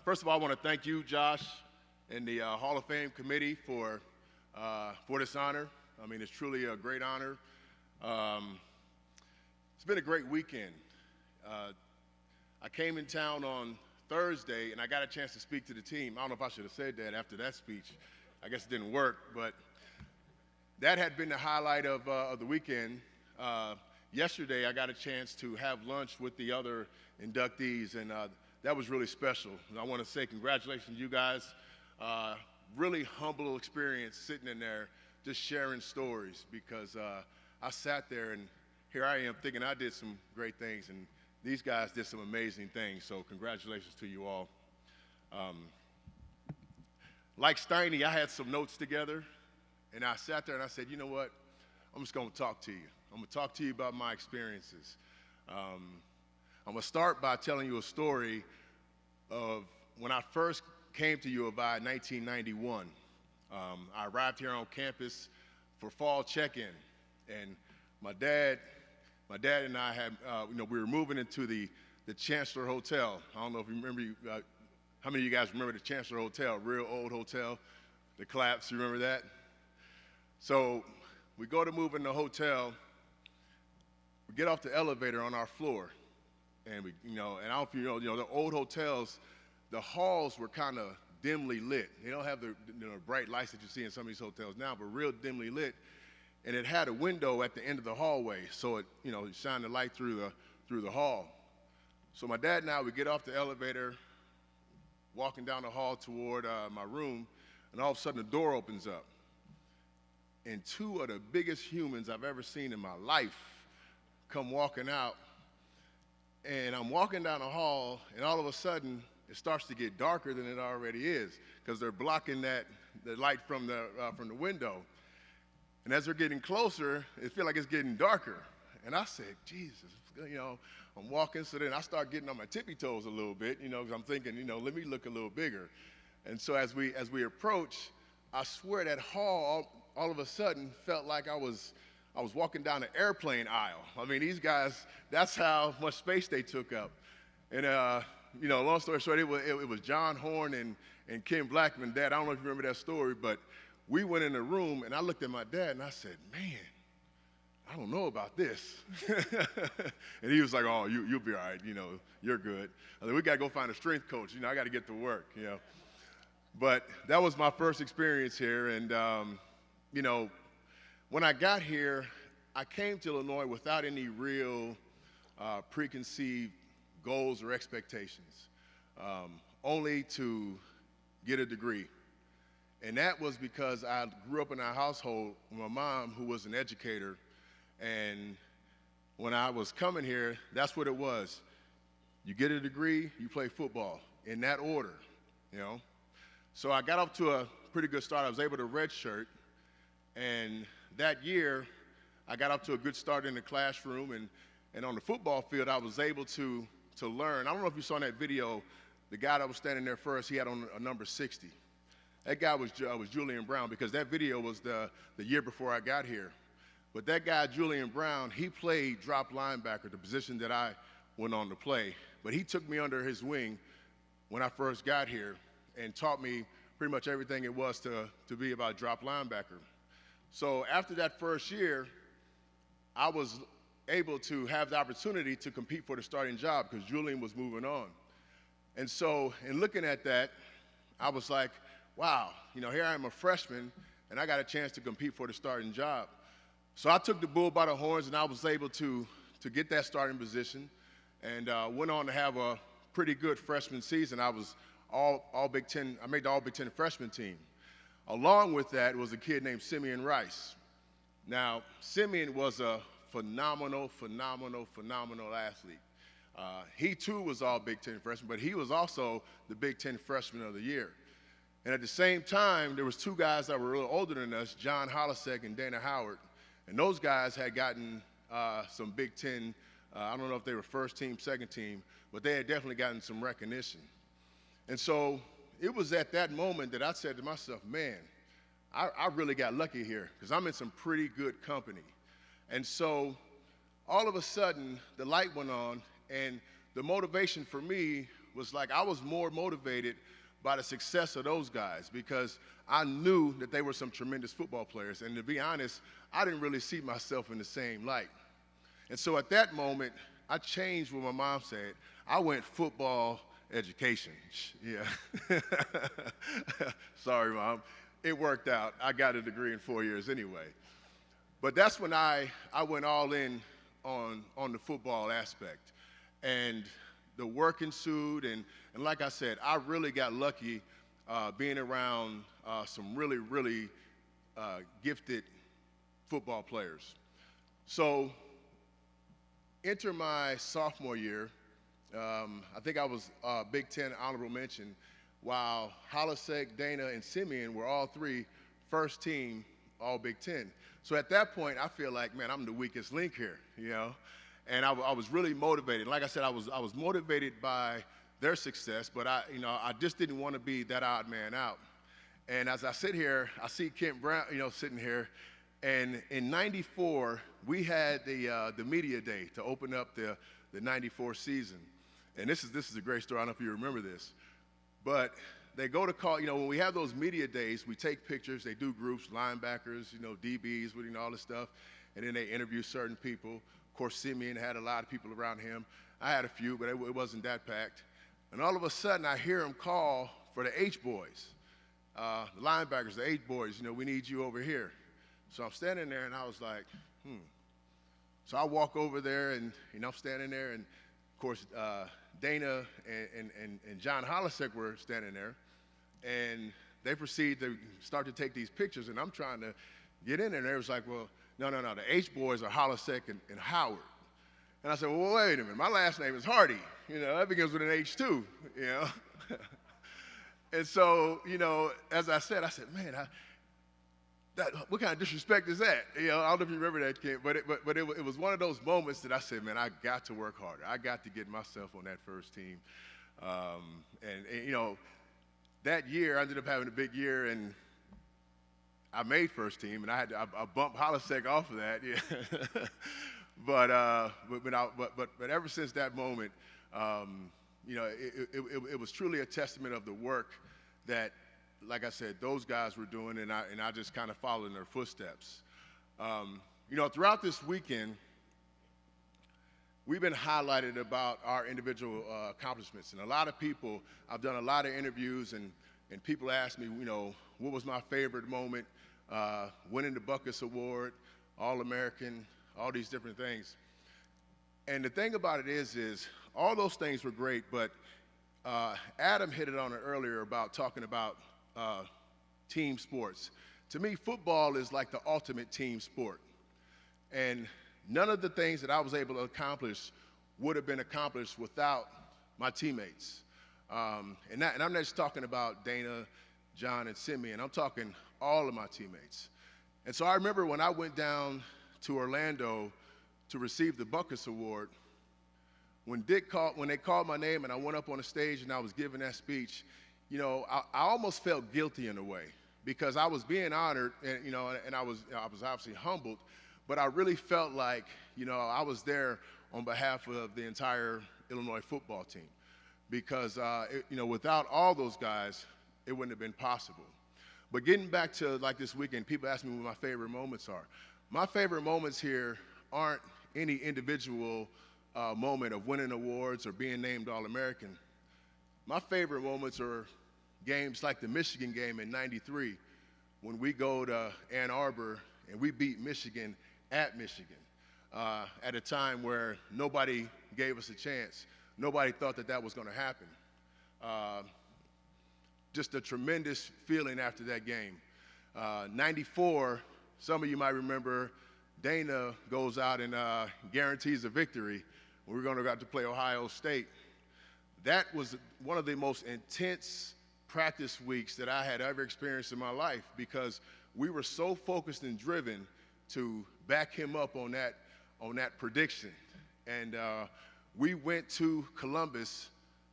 First of all, I want to thank you, Josh, and the Hall of Fame committee for this honor. I mean, it's truly a great honor. It's been a great weekend. I came in town on Thursday, and I got a chance to speak to the team. I don't know if I should have said that after that speech. I guess it didn't work, but that had been the highlight of the weekend. Yesterday, I got a chance to have lunch with the other inductees, and that was really special. And I want to say congratulations to you guys. Really humble experience sitting in there just sharing stories, because I sat there and here I am thinking I did some great things, and these guys did some amazing things, so congratulations to you all. Like Steiny, I had some notes together, and I sat there and I said, you know what, I'm just going to talk to you. I'm going to talk to you about my experiences. I'm going to start by telling you a story of when I first came to U of I in 1991. I arrived here on campus for fall check-in, and my dad and I had, we were moving into the Chancellor Hotel. I don't know if you remember, how many of you guys remember the Chancellor Hotel, real old hotel, the collapse, you remember that? So we go to move in the hotel, we get off the elevator on our floor, and and I don't know if you know, the old hotels, the halls were kind of dimly lit. They don't have the bright lights that you see in some of these hotels now, but real dimly lit. And it had a window at the end of the hallway, so it shined the light through the hall. So my dad and I would get off the elevator, walking down the hall toward my room, and all of a sudden the door opens up. And two of the biggest humans I've ever seen in my life come walking out. And I'm walking down the hall, and all of a sudden it starts to get darker than it already is, because they're blocking the light from the window. And as they're getting closer, it feels like it's getting darker. And I said, Jesus, I'm walking, so then I start getting on my tippy toes a little bit, because I'm thinking, let me look a little bigger. And so as we approach, I swear that hall all of a sudden felt like I was walking down an airplane aisle. I mean, these guys, that's how much space they took up. And long story short, it was John Horn and Ken Blackman. Dad, I don't know if you remember that story, but we went in the room, and I looked at my dad, and I said, man, I don't know about this. And he was like, oh, you'll be all right, you're good. I said, we got to go find a strength coach. I got to get to work, But that was my first experience here, and, when I got here, I came to Illinois without any real preconceived goals or expectations, only to get a degree. And that was because I grew up in a household with my mom, who was an educator, and when I was coming here, that's what it was. You get a degree, you play football, in that order, So I got up to a pretty good start. I was able to redshirt, and that year, I got up to a good start in the classroom, and on the football field, I was able to learn. I don't know if you saw in that video, the guy that was standing there first, he had on a number 60. That guy was Julian Brown, because that video was the year before I got here. But that guy, Julian Brown, he played drop linebacker, the position that I went on to play. But he took me under his wing when I first got here and taught me pretty much everything it was to be about drop linebacker. So after that first year, I was able to have the opportunity to compete for the starting job, because Julian was moving on. And so in looking at that, I was like, wow, here I am, a freshman, and I got a chance to compete for the starting job. So I took the bull by the horns, and I was able to get that starting position, and went on to have a pretty good freshman season. I was all Big Ten. I made the All Big Ten freshman team. Along with that was a kid named Simeon Rice. Now, Simeon was a phenomenal athlete. He too was all Big Ten freshman, but he was also the Big Ten freshman of the year. And at the same time, there was two guys that were a little older than us, John Hollisek and Dana Howard. And those guys had gotten some Big Ten, I don't know if they were first team, second team, but they had definitely gotten some recognition. And so it was at that moment that I said to myself, man, I really got lucky here, because I'm in some pretty good company. And so all of a sudden, the light went on, and the motivation for me was like I was more motivated by the success of those guys because I knew that they were some tremendous football players. And to be honest, I didn't really see myself in the same light. And so at that moment, I changed what my mom said. I went football education. Yeah. Sorry, Mom. It worked out. I got a degree in 4 years anyway. But that's when I went all in on the football aspect. And the work ensued. And like I said, I really got lucky being around some really, really gifted football players. So enter my sophomore year. I think I was Big Ten honorable mention, while Holisek, Dana, and Simeon were all three first team all Big Ten. So at that point, I feel like, man, I'm the weakest link here, you know? And I was really motivated. Like I said, I was motivated by their success, but I just didn't want to be that odd man out. And as I sit here, I see Kent Brown, sitting here. And in '94, we had the media day to open up the '94 season. And this is a great story. I don't know if you remember this, but they go to call. When we have those media days, we take pictures. They do groups, linebackers, DBs, all this stuff, and then they interview certain people. Of course, Simeon had a lot of people around him. I had a few, but it wasn't that packed. And all of a sudden, I hear him call for the H boys, the linebackers, the H boys. We need you over here. So I'm standing there, and I was like, So I walk over there, and I'm standing there, and of course Dana and John Holisek were standing there, and they proceed to start to take these pictures, and I'm trying to get in there, and they was like, well, no, the H boys are Holisek and Howard. And I said, well, wait a minute, my last name is Hardy, that begins with an H too, And so, as I said, man, what kind of disrespect is that? I don't know if you remember that, Kent, but it was one of those moments that I said, man, I got to work harder. I got to get myself on that first team. And that year I ended up having a big year, and I made first team, and I bumped Holisek off of that. Yeah. But ever since that moment, it was truly a testament of the work that, like I said, those guys were doing, and I just kind of followed in their footsteps. Throughout this weekend, we've been highlighted about our individual accomplishments, and a lot of people, I've done a lot of interviews, and people ask me, what was my favorite moment, winning the Buckus Award, All-American, all these different things. And the thing about it is all those things were great, but Adam hit it on it earlier about talking about team sports. To me, football is like the ultimate team sport. And none of the things that I was able to accomplish would have been accomplished without my teammates. And I'm not just talking about Dana, John, and Simeon. I'm talking all of my teammates. And so I remember when I went down to Orlando to receive the Buckus Award, when they called my name and I went up on the stage and I was giving that speech, I almost felt guilty in a way because I was being honored, and I was obviously humbled, but I really felt like, I was there on behalf of the entire Illinois football team because, without all those guys, it wouldn't have been possible. But getting back to like this weekend, people ask me what my favorite moments are. My favorite moments here aren't any individual moment of winning awards or being named All-American. My favorite moments are games like the Michigan game in '93 when we go to Ann Arbor and we beat Michigan at Michigan at a time where nobody gave us a chance. Nobody thought that was going to happen. Just a tremendous feeling after that game. '94, some of you might remember, Dana goes out and guarantees a victory. We're going to go out to play Ohio State. That was one of the most intense practice weeks that I had ever experienced in my life because we were so focused and driven to back him up on that prediction. And we went to Columbus.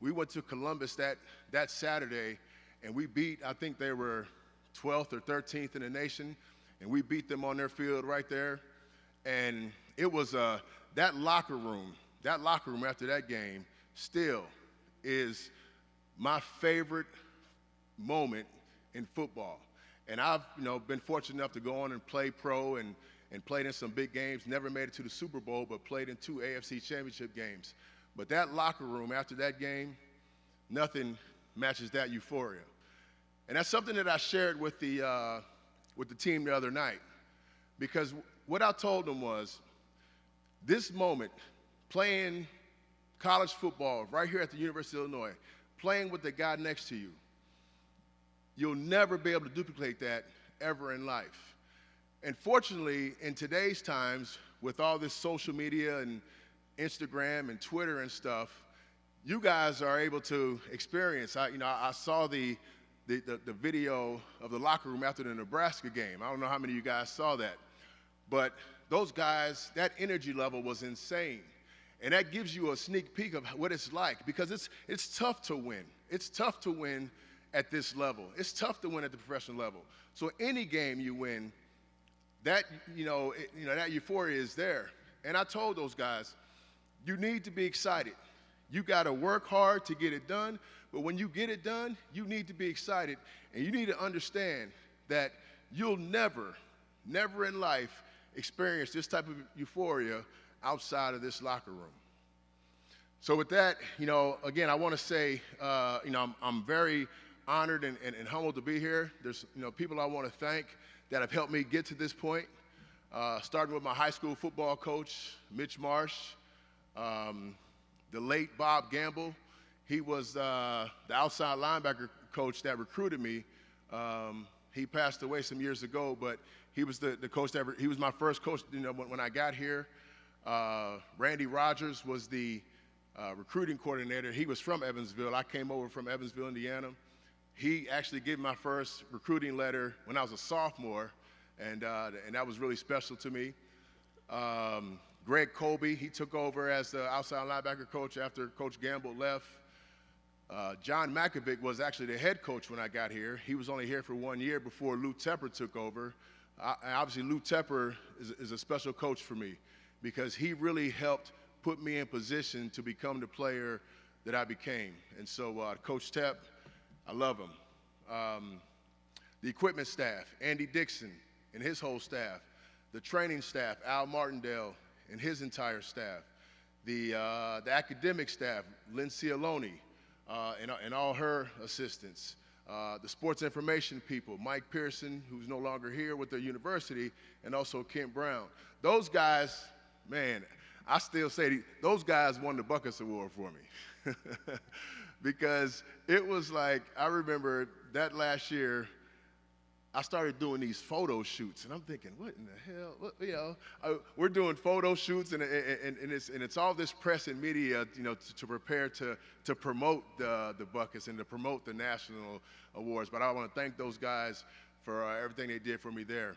We went to Columbus that Saturday, and we beat, I think they were 12th or 13th in the nation, and we beat them on their field right there. And it was that locker room after that game still is my favorite moment in football. And I've, been fortunate enough to go on and play pro and played in some big games, never made it to the Super Bowl, but played in 2 AFC championship games. But that locker room after that game, nothing matches that euphoria. And that's something that I shared with the team the other night, because what I told them was, this moment, playing college football right here at the University of Illinois, playing with the guy next to you, you'll never be able to duplicate that ever in life. And fortunately, in today's times, with all this social media and Instagram and Twitter and stuff, you guys are able to experience. I saw the video of the locker room after the Nebraska game. I don't know how many of you guys saw that. But those guys, that energy level was insane. And that gives you a sneak peek of what it's like, because it's tough to win. It's tough to win at this level. It's tough to win at the professional level. So any game you win, that that euphoria is there. And I told those guys, you need to be excited. You got to work hard to get it done, but when you get it done, you need to be excited, and you need to understand that you'll never in life experience this type of euphoria outside of this locker room. So with that, again, I want to say, I'm very honored and humbled to be here. There's, people I want to thank that have helped me get to this point, starting with my high school football coach, Mitch Marsh, the late Bob Gamble. He was the outside linebacker coach that recruited me. He passed away some years ago, but he was the coach he was my first coach, when I got here. Randy Rogers was the recruiting coordinator. He was from Evansville. I came over from Evansville, Indiana. He actually gave me my first recruiting letter when I was a sophomore, and that was really special to me. Greg Colby, he took over as the outside linebacker coach after Coach Gamble left. John Makovic was actually the head coach when I got here. He was only here for 1 year before Lou Tepper took over. Obviously, Lou Tepper is a special coach for me, because he really helped put me in position to become the player that I became. And so Coach Tepp, I love him. The equipment staff, Andy Dixon and his whole staff. The training staff, Al Martindale and his entire staff. The academic staff, Lynn Cialone and all her assistants. The sports information people, Mike Pearson, who's no longer here with the university, and also Kent Brown. Those guys, man, I still say those guys won the Buckets Award for me. Because it was like, I remember that last year, I started doing these photo shoots, and I'm thinking, what in the hell? We're doing photo shoots, and it's all this press and media, to prepare to promote the Buckets and to promote the national awards. But I want to thank those guys for everything they did for me there.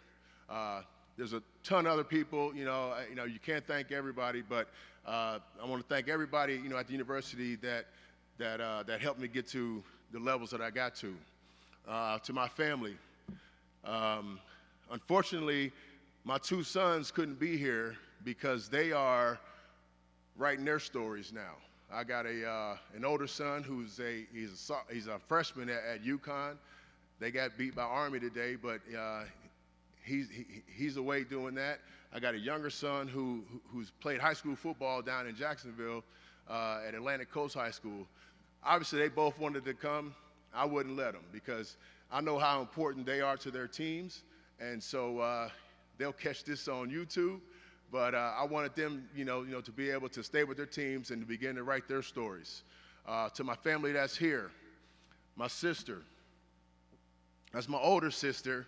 There's a ton of other people, you can't thank everybody, but I want to thank everybody, at the university that helped me get to the levels that I got to. To my family. Unfortunately, my 2 sons couldn't be here because they are writing their stories now. I got an older son who's he's a freshman at UConn. They got beat by Army today, but he's away doing that. I got a younger son who's played high school football down in Jacksonville at Atlantic Coast High School. Obviously, they both wanted to come. I wouldn't let them, because I know how important they are to their teams, and so they'll catch this on YouTube. But I wanted them, to be able to stay with their teams and to begin to write their stories. To my family that's here, my sister, that's my older sister,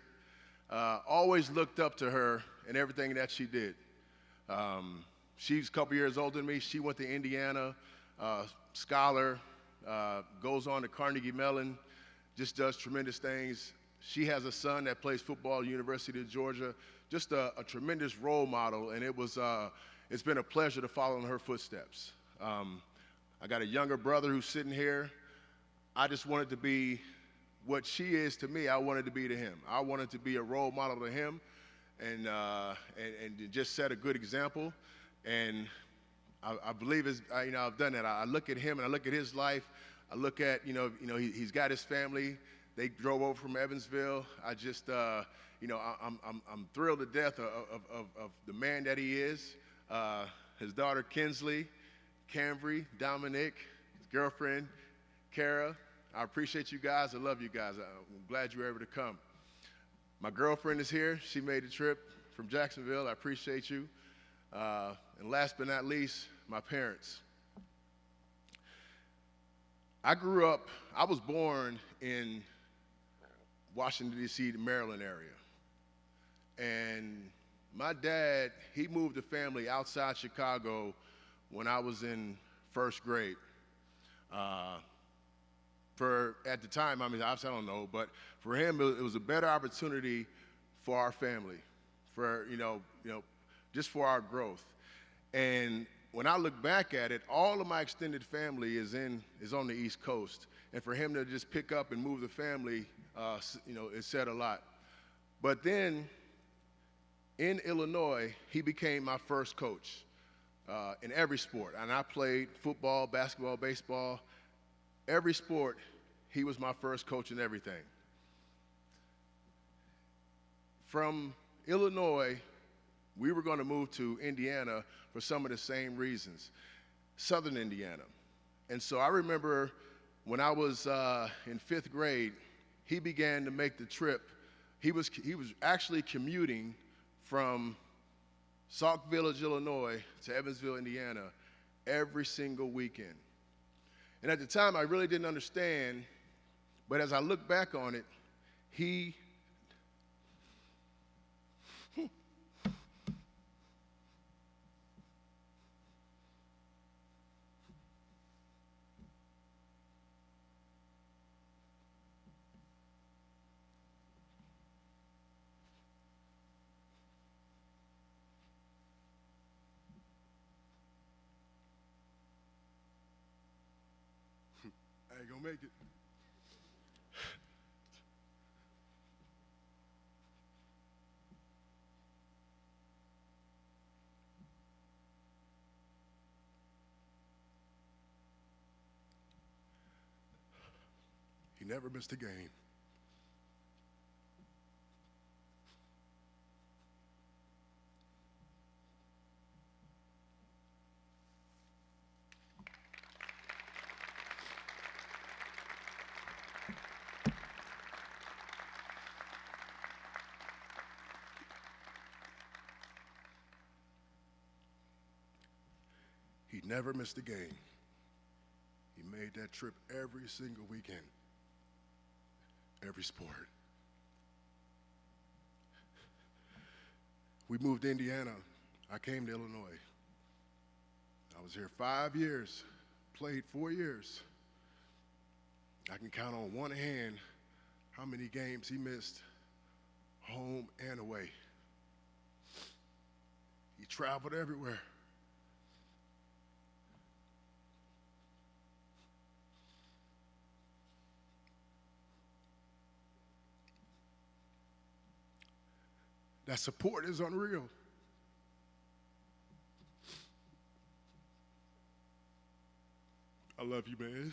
always looked up to her in everything that she did. She's a couple years older than me. She went to Indiana, scholar, goes on to Carnegie Mellon, just does tremendous things. She has a son that plays football at the University of Georgia, just a tremendous role model, and it's been a pleasure to follow in her footsteps. I got a younger brother who's sitting here. I just wanted to be what she is to me. I wanted to be to him. I wanted to be a role model to him, and just set a good example. And I believe I've done that. I look at him and I look at his life. I look at, he's got his family. They drove over from Evansville. I just, I'm thrilled to death of the man that he is. His daughter, Kinsley, Cambry, Dominic, his girlfriend, Kara. I appreciate you guys. I love you guys. I'm glad you were able to come. My girlfriend is here. She made the trip from Jacksonville. I appreciate you. And last but not least, my parents. I was born in Washington, D.C., the Maryland area. And my dad, he moved the family outside Chicago when I was in first grade. At the time, obviously I don't know, but for him, it was a better opportunity for our family, for, just for our growth. And when I look back at it, all of my extended family is on the East Coast. And for him to just pick up and move the family, it said a lot. But then in Illinois, he became my first coach in every sport. And I played football, basketball, baseball. Every sport, he was my first coach in everything. From Illinois, we were going to move to Indiana for some of the same reasons, Southern Indiana. And so I remember when I was in fifth grade, he began to make the trip. He was actually commuting from Sauk Village, Illinois to Evansville, Indiana every single weekend. And at the time, I really didn't understand, but as I look back on it, he I ain't gonna make it. He never missed a game. He never missed a game. He made that trip every single weekend, every sport. We moved to Indiana. I came to Illinois. I was here 5 years, played 4 years. I can count on one hand how many games he missed, home and away. He traveled everywhere. That support is unreal. I love you, man.